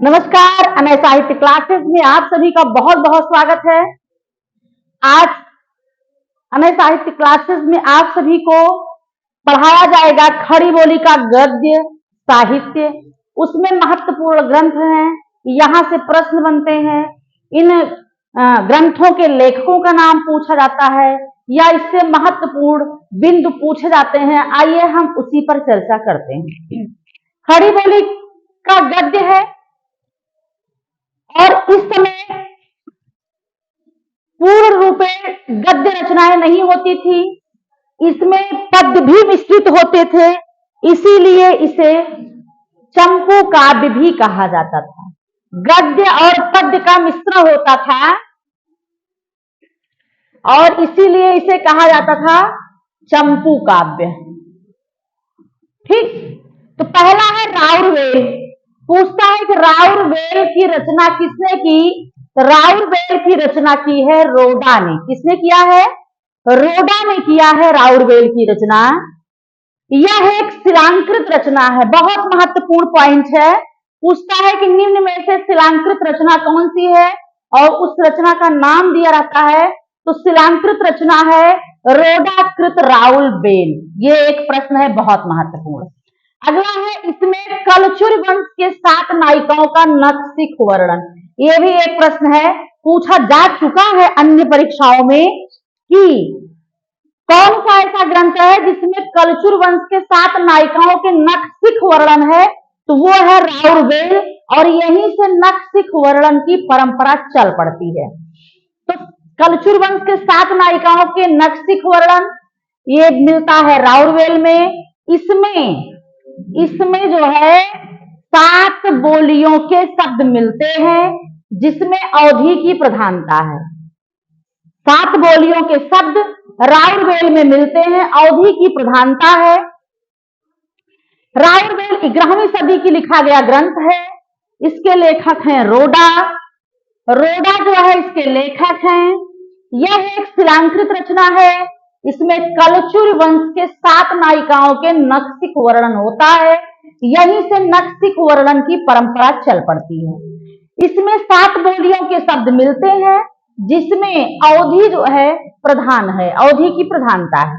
नमस्कार, अनय साहित्य क्लासेस में आप सभी का बहुत बहुत स्वागत है। आज अनय साहित्य क्लासेस में आप सभी को पढ़ाया जाएगा खड़ी बोली का गद्य साहित्य। उसमें महत्वपूर्ण ग्रंथ हैं, यहाँ से प्रश्न बनते हैं। इन ग्रंथों के लेखकों का नाम पूछा जाता है या इससे महत्वपूर्ण बिंदु पूछे जाते हैं। आइए हम उसी पर चर्चा करते हैं। खड़ी बोली का गद्य है और इस समय पूर्ण रूप में गद्य रचनाएं नहीं होती थी, इसमें पद्य भी मिश्रित होते थे, इसीलिए इसे चंपू काव्य भी कहा जाता था। गद्य और पद्य का मिश्रण होता था और इसीलिए इसे कहा जाता था चंपू काव्य। ठीक, तो पहला है राउरवेल। पूछता है कि राउरवेल की रचना किसने की? राउरवेल की रचना की है रोडा ने। किसने किया है? रोडा ने किया है राउरवेल की रचना। यह एक शिलांकृत रचना है। बहुत महत्वपूर्ण पॉइंट है। पूछता है कि निम्न में से शिलांकृत रचना कौन सी है और उस रचना का नाम दिया रहता है, तो शिलांकृत रचना है रोडाकृत राउरवेल। ये एक प्रश्न है बहुत महत्वपूर्ण। अगला है, इसमें कलचुर वंश के 7 नायिकाओं का नखशिख वर्णन। ये भी एक प्रश्न है, पूछा जा चुका है अन्य परीक्षाओं में कि कौन सा ऐसा ग्रंथ है जिसमें कलचुर वंश के 7 नायिकाओं के नखशिख वर्णन है, तो वो है राउरवेल। और यहीं से नखशिख वर्णन की परंपरा चल पड़ती है। तो कलचुर वंश के 7 नायिकाओं के नखशिख वर्णन ये मिलता है राउरवेल में। इसमें जो है 7 बोलियों के शब्द मिलते हैं जिसमें अवधि की प्रधानता है। 7 बोलियों के शब्द राउरवेल में मिलते हैं, अवधि की प्रधानता है। राउरवेल 11वीं सदी की लिखा गया ग्रंथ है। इसके लेखक हैं रोडा। रोडा जो है इसके लेखक हैं। यह एक शिलांकृत रचना है। इसमें कलचुर वंश के 7 नायिकाओं के नखशिख वर्णन होता है। यहीं से नखशिख वर्णन की परंपरा चल पड़ती है। इसमें 7 बोलियों के शब्द मिलते हैं जिसमें अवधि जो है प्रधान है, अवधि की प्रधानता है।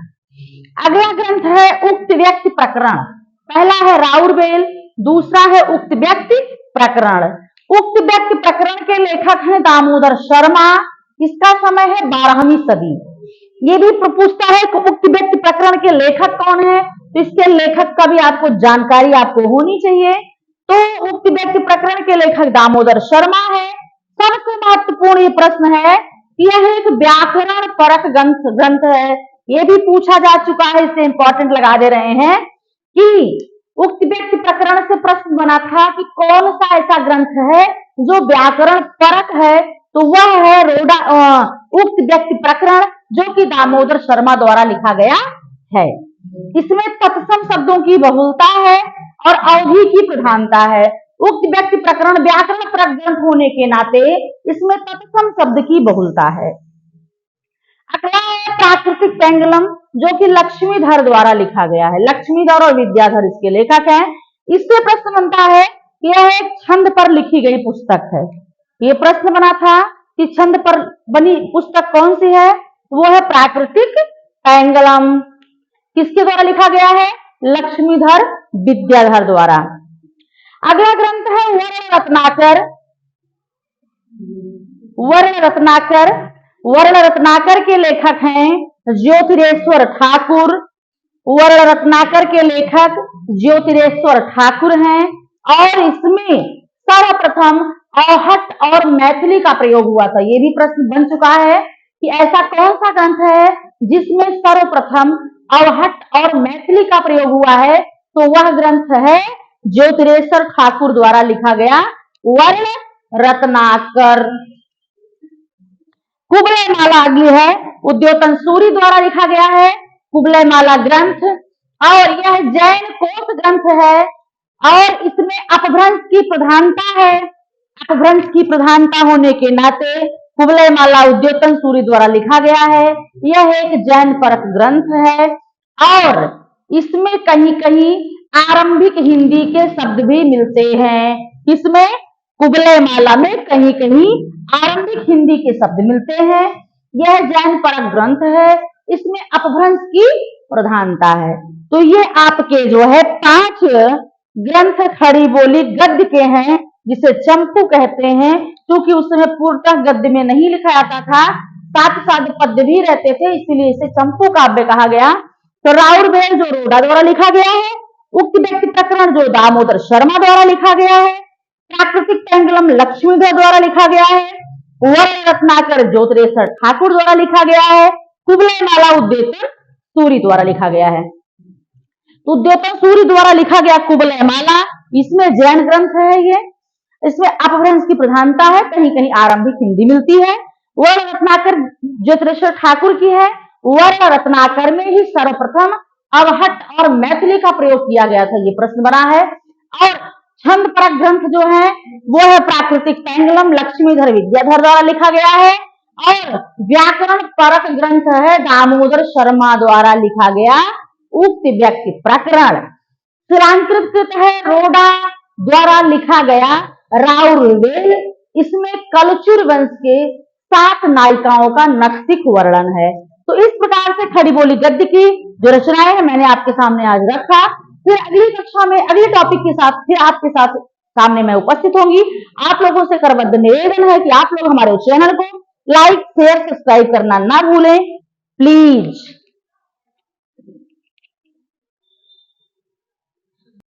अगला ग्रंथ है उक्त व्यक्ति प्रकरण। पहला है राउरवेल, दूसरा है उक्त व्यक्ति प्रकरण। उक्त व्यक्ति प्रकरण के लेखक हैं दामोदर शर्मा। इसका समय है 12वीं सदी। ये भी पूछता है कि उक्त व्यक्ति प्रकरण के लेखक कौन है, तो इसके लेखक का भी आपको जानकारी आपको होनी चाहिए। तो उक्त व्यक्ति प्रकरण के लेखक दामोदर शर्मा है। सबसे महत्वपूर्ण ये प्रश्न है कि यह एक व्याकरण परक ग्रंथ है। ये भी पूछा जा चुका है, इसे इंपॉर्टेंट लगा दे रहे हैं कि उक्त व्यक्ति प्रकरण से प्रश्न बना था कि कौन सा ऐसा ग्रंथ है जो व्याकरण परक है, तो वह है उक्त व्यक्ति प्रकरण जो कि दामोदर शर्मा द्वारा लिखा गया है। इसमें तत्सम शब्दों की बहुलता है और अवधि की प्रधानता है। उक्त व्यक्ति प्रकरण व्याकरण परक ग्रंथ होने के नाते इसमें तत्सम शब्द की बहुलता है। अगला है प्राकृतिक पेंगलम जो कि लक्ष्मीधर द्वारा लिखा गया है। लक्ष्मीधर और विद्याधर इसके लेखक हैं। इससे प्रश्न बनता है कि यह एक छंद पर लिखी गई पुस्तक है। ये प्रश्न बना था कि छंद पर बनी पुस्तक कौन सी है, वो है प्राकृतिक पेंगलम। किसके द्वारा लिखा गया है? लक्ष्मीधर विद्याधर द्वारा। अगला ग्रंथ है वर्ण रत्नाकर। वर्ण रत्नाकर के लेखक हैं ज्योतिरेश्वर ठाकुर। वर्ण रत्नाकर के लेखक ज्योतिरेश्वर ठाकुर हैं और इसमें सर्वप्रथम अवहट्ट और मैथिली का प्रयोग हुआ था। ये भी प्रश्न बन चुका है कि ऐसा कौन सा ग्रंथ है जिसमें सर्वप्रथम अवहट्ट और मैथिली का प्रयोग हुआ है, तो वह ग्रंथ है ज्योतिरेश्वर ठाकुर द्वारा लिखा गया वर्ण रत्नाकर। कुबलय माला अगली है, उद्योतन सूरी द्वारा लिखा गया है कुबलय माला ग्रंथ। और यह जैन कोश ग्रंथ है और इसमें अपभ्रंश की प्रधानता है। अपभ्रंश की प्रधानता होने के नाते कुबलय माला उद्योतन सूरी द्वारा लिखा गया है। यह एक जैन परक ग्रंथ है और इसमें कहीं कहीं आरंभिक हिंदी के शब्द भी मिलते हैं। किसमें? कुबलय माला में कहीं कहीं आरंभिक हिंदी के शब्द मिलते हैं। यह जैन परक ग्रंथ है, इसमें अपभ्रंश की प्रधानता है। तो ये आपके जो है 5 ग्रंथ खड़ी बोली गद्य के हैं, जिसे चंपू कहते हैं, क्योंकि उस समय पूर्णतः गद्य में नहीं लिखा जाता था, साथ साथ पद्य भी रहते थे, इसीलिए इसे चंपू काव्य कहा गया। तो राउरभेल जो रोडा द्वारा लिखा गया है, उक्त व्यक्ति प्रकरण जो दामोदर शर्मा द्वारा लिखा गया है, प्राकृतिक पेंडुलम लक्ष्मीधर द्वारा लिखा गया है, वर्ण रत्नाकर ज्योतिरेश्वर ठाकुर द्वारा लिखा गया है, कुबलय माला उद्योतन सूरी द्वारा लिखा गया है। तो उद्योतन सूरी द्वारा लिखा गया कुबलय माला, इसमें जैन ग्रंथ है ये, इसमें अपभ्रंश की प्रधानता है, कहीं कहीं आरंभिक हिंदी मिलती है। वर्ण रत्नाकर ज्योतिरेश्वर ठाकुर की है। वर्ण रत्नाकर में ही सर्वप्रथम अवहट और मैथिली का प्रयोग किया गया था, ये प्रश्न बना है। और छंद परक ग्रंथ जो है वो है प्राकृतिक पेंडुलम लक्ष्मीधर विद्याधर द्वारा लिखा गया है। और व्याकरण परक ग्रंथ है दामोदर शर्मा द्वारा लिखा गया उक्त व्यक्ति प्रकरण। शिलांकृत है रोडा द्वारा लिखा गया राउरवेल, इसमें कलचुर वंश के 7 नायिकाओं का नक्सिक वर्णन है। तो इस प्रकार से खड़ी बोली गद्य की जो रचनाएं है मैंने आपके सामने आज रखा। फिर अगली कक्षा में अगले टॉपिक के साथ फिर आपके साथ सामने मैं उपस्थित होंगी। आप लोगों से करबद्ध निवेदन है कि आप लोग हमारे चैनल को लाइक शेयर सब्सक्राइब करना ना भूलें प्लीज।